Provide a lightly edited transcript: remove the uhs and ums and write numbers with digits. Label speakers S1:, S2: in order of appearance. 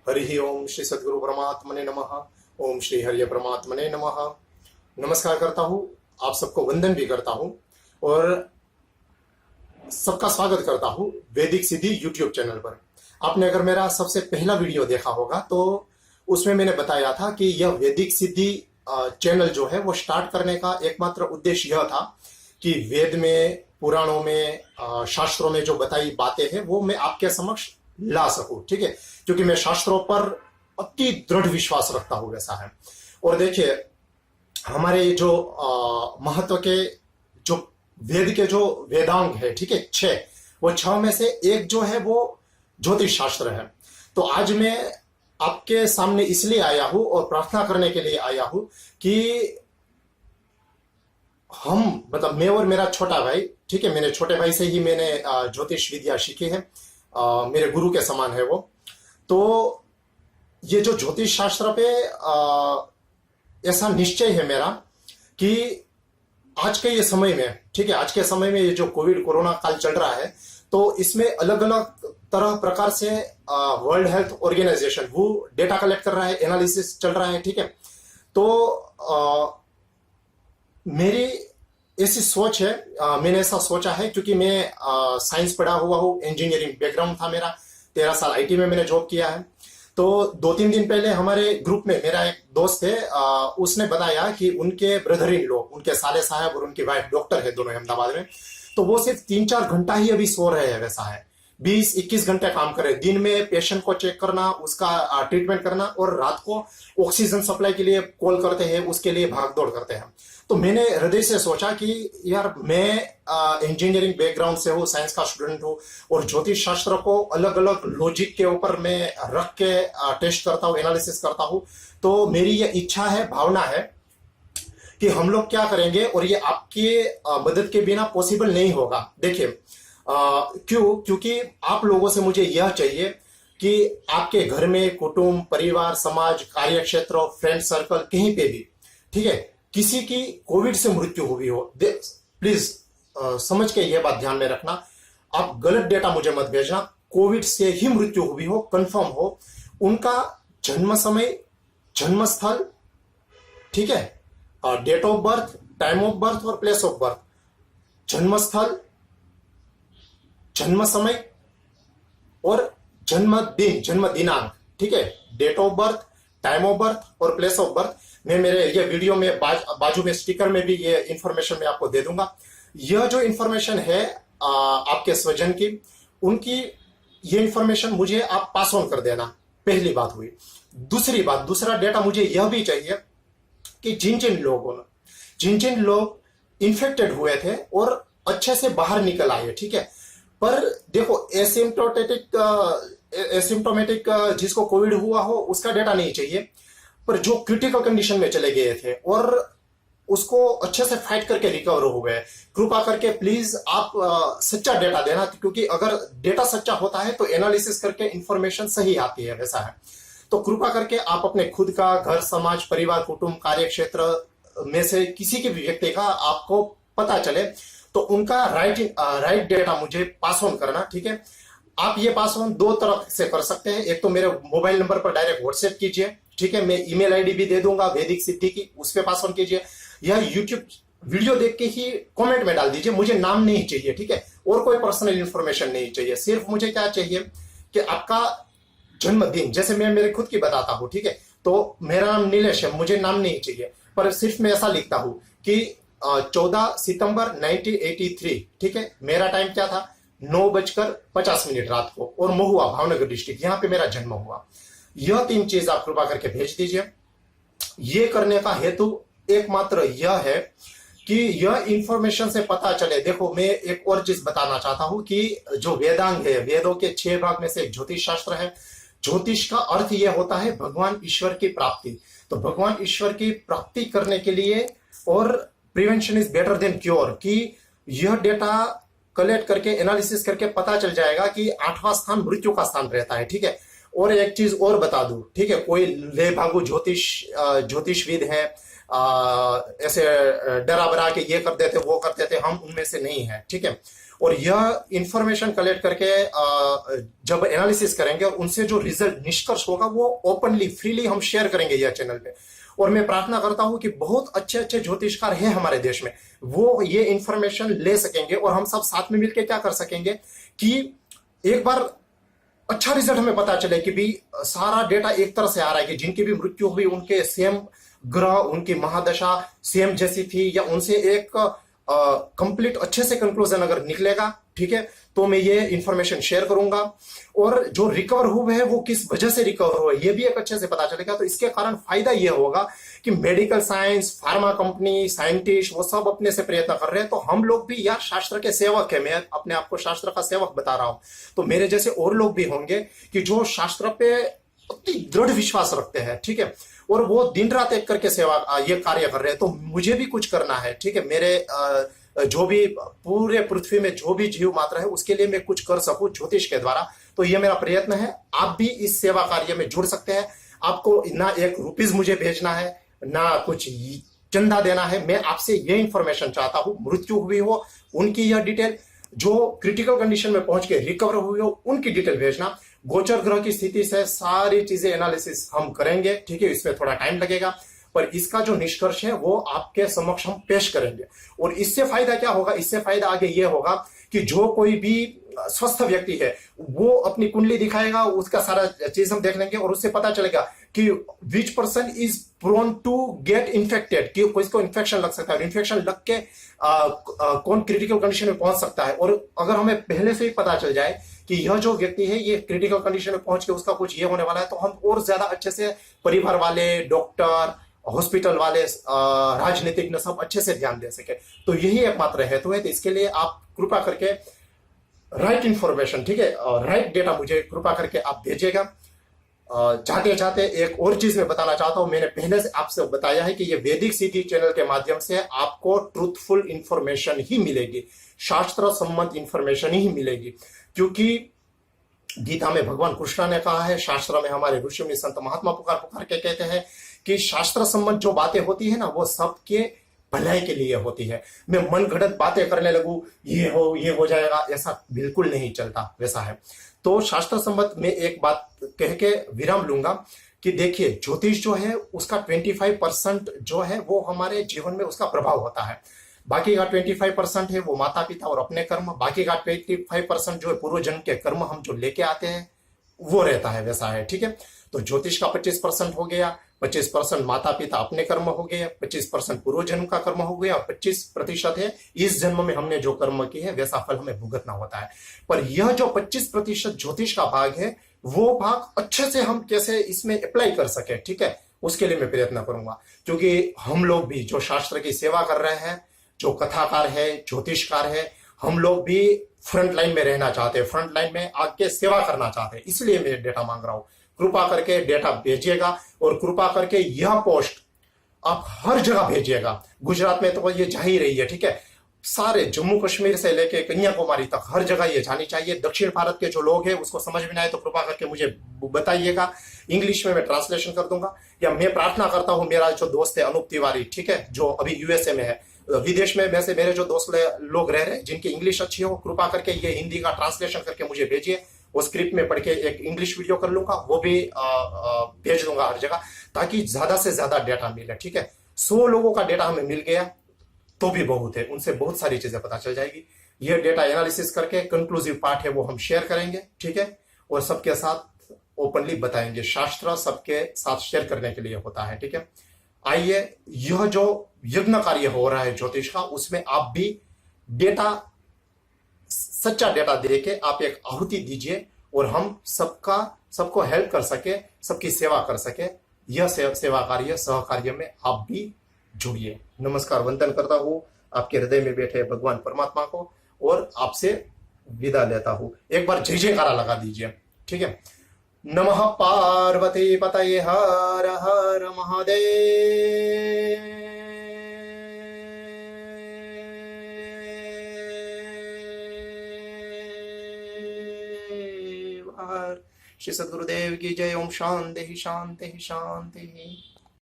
S1: हरि ओम श्री सद्गुरु परमात्मने नमः। ओम श्री हरि परमात्मने नमः। नमस्कार करता हूँ, आप सबको वंदन भी करता हूँ और सबका स्वागत करता हूँ वैदिक सिद्धि यूट्यूब चैनल पर। आपने अगर मेरा सबसे पहला वीडियो देखा होगा तो उसमें मैंने बताया था कि यह वैदिक सिद्धि चैनल जो है वो स्टार्ट करने का एकमात्र उद्देश्य यह था कि वेद में, पुराणों में, शास्त्रों में जो बताई बातें हैं वो मैं आपके समक्ष ला सकूं। ठीक है, क्योंकि मैं शास्त्रों पर अति दृढ़ विश्वास रखता हूं, वैसा है। और देखिए, हमारे जो महत्व के जो वेद के जो वेदांग है, ठीक है, 6, वो 6 में से एक जो है वो ज्योतिष शास्त्र है। तो आज मैं आपके सामने इसलिए आया हूं और प्रार्थना करने के लिए आया हूं कि हम, मतलब मैं और मेरा छोटा भाई, ठीक है, मेरे छोटे भाई से ही मैंने ज्योतिष विद्या सीखी है, मेरे गुरु के समान है वो। तो ये जो ज्योतिष शास्त्र पे ऐसा निश्चय है मेरा कि आज के ये समय में, ठीक है, आज के समय में ये जो कोविड कोरोना काल चल रहा है, तो इसमें अलग अलग तरह प्रकार से वर्ल्ड हेल्थ ऑर्गेनाइजेशन वो डेटा कलेक्ट कर रहा है, एनालिसिस चल रहा है, ठीक है। तो मेरी ऐसी सोच है, मैंने ऐसा सोचा है क्योंकि मैं साइंस पढ़ा हुआ हूँ, इंजीनियरिंग बैकग्राउंड था मेरा, 13 साल आईटी में मैंने जॉब किया है। तो 2-3 दिन पहले हमारे ग्रुप में मेरा एक दोस्त है, उसने बताया कि उनके ब्रदर इन लॉ, उनके साले साहब और उनकी वाइफ डॉक्टर है, दोनों अहमदाबाद में। तो वो सिर्फ 3-4 घंटा ही अभी सो रहे हैं, वैसा है। 20-21 घंटे काम कर रहे हैं। दिन में पेशेंट को चेक करना, उसका ट्रीटमेंट करना, और रात को ऑक्सीजन सप्लाई के लिए कॉल करते हैं, उसके लिए भाग दौड़ करते हैं। तो मैंने हृदय से सोचा कि यार, मैं इंजीनियरिंग बैकग्राउंड से हूँ, साइंस का स्टूडेंट हूँ, और ज्योतिष शास्त्र को अलग अलग लॉजिक के ऊपर मैं रख के टेस्ट करता हूँ, एनालिसिस करता हूँ। तो मेरी ये इच्छा है, भावना है कि हम लोग क्या करेंगे, और ये आपकी मदद के बिना पॉसिबल नहीं होगा। देखिए, क्योंकि आप लोगों से मुझे यह चाहिए कि आपके घर में, कुटुंब, परिवार, समाज, कार्य क्षेत्र, फ्रेंड सर्कल, कहीं पे भी, ठीक है, किसी की कोविड से मृत्यु हुई हो, प्लीज समझ के यह बात ध्यान में रखना। आप गलत डेटा मुझे मत भेजना। कोविड से ही मृत्यु हुई हो, कंफर्म हो, उनका जन्म समय, जन्म स्थल, ठीक है, date of birth, time of birth और प्लेस ऑफ बर्थ, जन्म स्थल, जन्म समय और जन्मदिन, जन्म दिनांक, ठीक है, date of birth, time of birth और प्लेस ऑफ बर्थ। मैं मेरे ये वीडियो में बाजू में स्टिकर में भी ये इंफॉर्मेशन मैं आपको दे दूंगा। यह जो इंफॉर्मेशन है आपके स्वजन की, उनकी ये इंफॉर्मेशन मुझे आप पास ऑन कर देना, पहली बात हुई। दूसरी बात, दूसरा डेटा मुझे यह भी चाहिए कि जिन जिन लोग इन्फेक्टेड हुए थे और अच्छे से बाहर निकल आए, ठीक है, पर देखो, एसिम्टोमेटिक जिसको कोविड हुआ हो उसका डेटा नहीं चाहिए, पर जो क्रिटिकल कंडीशन में चले गए थे और उसको अच्छे से फाइट करके रिकवर हो गए, कृपा करके प्लीज आप सच्चा डेटा देना, क्योंकि अगर डेटा सच्चा होता है तो एनालिसिस करके इंफॉर्मेशन सही आती है, वैसा है। तो कृपा करके आप अपने खुद का, घर, समाज, परिवार, कुटुंब, कार्य क्षेत्र में से किसी के भी व्यक्ति का आपको पता चले तो उनका राइट डेटा मुझे पास ऑन करना, ठीक है। आप ये पास ऑन 2 तरह से कर सकते हैं। एक तो मेरे मोबाइल नंबर पर डायरेक्ट व्हाट्सएप कीजिए, ठीक है, मैं ईमेल आईडी भी दे दूंगा वैदिक सिद्धि की, उस पर पास ऑन कीजिए, या यूट्यूब वीडियो देख के ही कमेंट में डाल दीजिए। मुझे नाम नहीं चाहिए, ठीक है, और कोई पर्सनल इंफॉर्मेशन नहीं चाहिए। सिर्फ मुझे क्या चाहिए कि आपका जन्मदिन, जैसे मैं मेरे खुद की बताता हूं, ठीक है, तो मेरा नाम नीलेश है, मुझे नाम नहीं चाहिए, पर सिर्फ मैं ऐसा लिखता हूं कि 14 सितंबर 1983, ठीक है, मेरा टाइम क्या था, 9:50 रात को, और महुआ, भावनगर डिस्ट्रिक्ट, यहां पे मेरा जन्म हुआ। यह 3 चीज आप कृपा करके भेज दीजिए। यह करने का हेतु एकमात्र यह है कि यह इंफॉर्मेशन से पता चले। देखो, मैं एक और चीज बताना चाहता हूं कि जो वेदांग है, वेदों के 6 भाग में से एक ज्योतिष शास्त्र है। ज्योतिष का अर्थ यह होता है भगवान ईश्वर की प्राप्ति। तो भगवान ईश्वर की प्राप्ति करने के लिए, और prevention is better than cure, कि यह डेटा कलेक्ट करके, एनालिसिस करके पता चल जाएगा कि 8वां स्थान मृत्यु का स्थान रहता है, ठीक है। और एक चीज और बता दूं, ठीक है, कोई ले भागु ज्योतिषविद है, ऐसे डरा बरा के ये कर देते, वो कर देते, हम उनमें से नहीं है, ठीक है। और यह इंफॉर्मेशन कलेक्ट करके जब एनालिसिस करेंगे और उनसे जो रिजल्ट निष्कर्ष होगा वो ओपनली फ्रीली हम शेयर करेंगे यह चैनल पे। और मैं प्रार्थना करता हूं कि बहुत अच्छे अच्छे ज्योतिषकार हैं हमारे देश में, वो ये इंफॉर्मेशन ले सकेंगे और हम सब साथ में मिलकर क्या कर सकेंगे कि एक बार अच्छा रिजल्ट हमें पता चले कि भी सारा डेटा एक तरह से आ रहा है कि जिनकी भी मृत्यु हुई उनके सेम ग्रह, उनकी महादशा सेम जैसी थी, या उनसे एक कंप्लीट अच्छे से कंक्लूजन अगर निकलेगा, ठीक है, तो मैं ये इंफॉर्मेशन शेयर करूंगा। और जो रिकवर हुए हैं वो किस वजह से रिकवर हुए ये भी एक अच्छे से पता चलेगा। तो इसके कारण फायदा ये होगा कि medical science, pharma company, scientist वो सब अपने से प्रयत्न कर रहे हैं, तो हम लोग भी यार शास्त्र के सेवक है, मैं अपने आप को शास्त्र का सेवक बता रहा हूं, तो मेरे जैसे और लोग भी होंगे कि जो शास्त्र पे अति दृढ़ विश्वास रखते हैं, ठीक है, और वो दिन रात एक करके सेवा ये कार्य कर रहे हैं। तो मुझे भी कुछ करना है, ठीक है, मेरे जो भी पूरे पृथ्वी में जो भी जीव मात्रा है उसके लिए मैं कुछ कर सकूं ज्योतिष के द्वारा, तो ये मेरा प्रयत्न है। आप भी इस सेवा कार्य में जुड़ सकते हैं। आपको ना ₹1 मुझे भेजना है, ना कुछ चंदा देना है, मैं आपसे ये इंफॉर्मेशन चाहता हूं। मृत्यु हुई हो उनकी यह डिटेल, जो क्रिटिकल कंडीशन में पहुंच के रिकवर हुई हो उनकी डिटेल भेजना। गोचर ग्रह की स्थिति से सारी चीजें एनालिसिस हम करेंगे, ठीक है, इसमें थोड़ा टाइम लगेगा, पर इसका जो निष्कर्ष है वो आपके समक्ष हम पेश करेंगे। और इससे फायदा क्या होगा, इससे फायदा आगे ये होगा कि जो कोई भी स्वस्थ व्यक्ति है वो अपनी कुंडली दिखाएगा, उसका सारा चीज हम देख लेंगे और उससे पता चलेगा कि which person is prone to get infected, कि किसको इन्फेक्शन लग सकता है, इन्फेक्शन लग के कौन क्रिटिकल कंडीशन में पहुंच सकता है। और अगर हमें पहले से ही पता चल जाए कि यह जो व्यक्ति है ये क्रिटिकल कंडीशन में पहुंच के उसका कुछ ये होने वाला है, तो हम और ज्यादा अच्छे से परिवार वाले, डॉक्टर, हॉस्पिटल वाले, राजनीतिक सब अच्छे से ध्यान दे सके। तो यही एकमात्र हेतु है। तो इसके लिए आप कृपा करके राइट इंफॉर्मेशन, ठीक है, राइट डेटा मुझे कृपा करके आप भेजिएगा। जाते जाते एक और चीज मैं बताना चाहता हूं, मैंने पहले से आपसे बताया है कि ये वैदिक सिद्धि चैनल के माध्यम से आपको ट्रूथफुल इंफॉर्मेशन ही मिलेगी, शास्त्र सम्मत इंफॉर्मेशन ही मिलेगी। क्योंकि गीता में भगवान कृष्ण ने कहा है, शास्त्र में हमारे ऋषि मुनि संत महात्मा पुकार पुकार के कहते हैं कि शास्त्र सम्मत जो बातें होती है ना वो सबके भलाई के लिए होती है। मैं मन घड़त बातें करने लगूं, ये हो जाएगा, ऐसा बिल्कुल नहीं चलता, वैसा है। तो शास्त्र सम्मत में एक बात कह के विराम लूंगा कि देखिए, ज्योतिष जो है उसका 25% जो है वो हमारे जीवन में उसका प्रभाव होता है, बाकी का 25% है वो माता पिता और अपने कर्म, बाकी का 25% जो है पूर्व जन्म के कर्म हम जो लेके आते हैं वो रहता है, वैसा है, ठीक है। तो ज्योतिष का 25% हो गया, 25% माता पिता अपने कर्म हो गए, 25% पूर्व जन्म का कर्म हो गया, 25% है इस जन्म में हमने जो कर्म की है वैसा फल हमें भुगतना होता है। पर यह जो 25% ज्योतिष का भाग है वो भाग अच्छे से हम कैसे इसमें अप्लाई कर सके, ठीक है, उसके लिए मैं प्रयत्न करूंगा। क्योंकि हम लोग भी जो शास्त्र की सेवा कर रहे हैं, जो कथाकार है, ज्योतिषकार है, हम लोग भी फ्रंट लाइन में रहना चाहते हैं, फ्रंट लाइन में आके सेवा करना चाहते हैं, इसलिए मैं डेटा मांग रहा हूं। कृपा करके डेटा भेजिएगा और कृपा करके यह पोस्ट आप हर जगह भेजिएगा। गुजरात में तो ये जा ही रही है, ठीक है, सारे जम्मू कश्मीर से लेके कन्याकुमारी तक हर जगह ये जानी चाहिए। दक्षिण भारत के जो लोग हैं उसको समझ में ना आए तो कृपा करके मुझे बताइएगा, इंग्लिश में मैं ट्रांसलेशन कर दूंगा। या मैं प्रार्थना करता हूं, मेरा जो दोस्त है अनूप तिवारी, ठीक है, जो अभी यूएसए में है, विदेश में वैसे मेरे जो दोस्त लोग रह रहे हैं जिनकी इंग्लिश अच्छी हो, कृपा करके ये हिंदी का ट्रांसलेशन करके मुझे भेजिए। वो स्क्रिप्ट में पढ़ के एक इंग्लिश वीडियो कर लूंगा, वो भी भेज दूंगा हर जगह, ताकि ज्यादा से ज्यादा डेटा मिले, ठीक है। 100 लोगों का डेटा हमें मिल गया तो भी बहुत है, उनसे बहुत सारी चीजें पता चल जाएगी। यह डेटा एनालिसिस करके कंक्लूसिव पार्ट है वो हम शेयर करेंगे, ठीक है, और सबके साथ ओपनली बताएंगे। शास्त्र सबके साथ शेयर करने के लिए होता है, ठीक है। आइए, यह जो यज्ञ कार्य हो रहा है ज्योतिष का, उसमें आप भी डेटा, सच्चा डेटा दे के आप एक आहुति दीजिए और हम सबको हेल्प कर सके, सबकी सेवा कर सके। यह सेवा कार्य, सहकार्य में आप भी जुड़िए। नमस्कार, वंदन करता हूं आपके हृदय में बैठे भगवान परमात्मा को और आपसे विदा लेता हूं। एक बार जय जयकारा लगा दीजिए, ठीक है। नमः पार्वती पतये, हर हर महादेव। श्री सद्गुरुदेव की जय। ओम शांति शांति शांति।